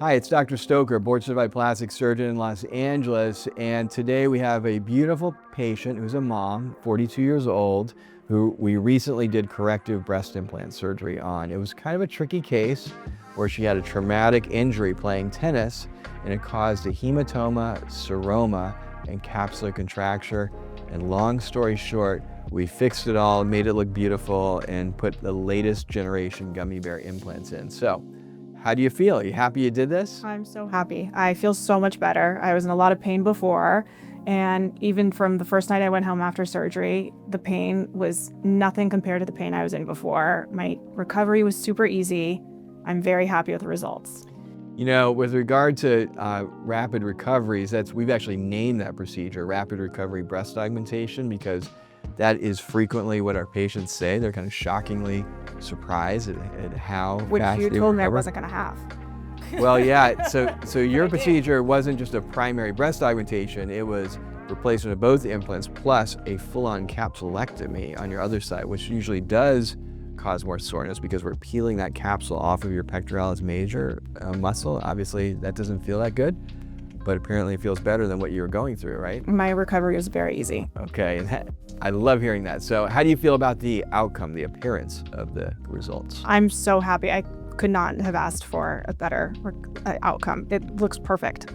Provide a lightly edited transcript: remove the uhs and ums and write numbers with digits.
Hi, it's Dr. Stoker, board-certified plastic surgeon in Los Angeles, and today we have a beautiful patient who's a mom, 42 years old, who we recently did corrective breast implant surgery on. It was kind of a tricky case where she had a traumatic injury playing tennis, and it caused a hematoma, seroma, and capsular contracture. And long story short, we fixed it all, made it look beautiful, and put the latest generation gummy bear implants in. So, how do you feel? Are you happy you did this? I'm so happy. I feel so much better. I was in a lot of pain before, and even from the first night I went home after surgery, the pain was nothing compared to the pain I was in before. My recovery was super easy. I'm very happy with the results. You know, with regard to rapid recoveries, we've actually named that procedure rapid recovery breast augmentation because that is frequently what our patients say. They're kind of shockingly surprised at how Which fast you they told me I recover. wasn't going to have. Well, yeah, so your procedure wasn't just a primary breast augmentation, it was replacement of both implants plus a full-on capsulectomy on your other side, which usually does cause more soreness because we're peeling that capsule off of your pectoralis major muscle. Obviously, that doesn't feel that good, but apparently it feels better than what you were going through, right? My recovery was very easy. Okay, and I love hearing that. So how do you feel about the outcome, the appearance of the results? I'm so happy. I could not have asked for a better outcome. It looks perfect.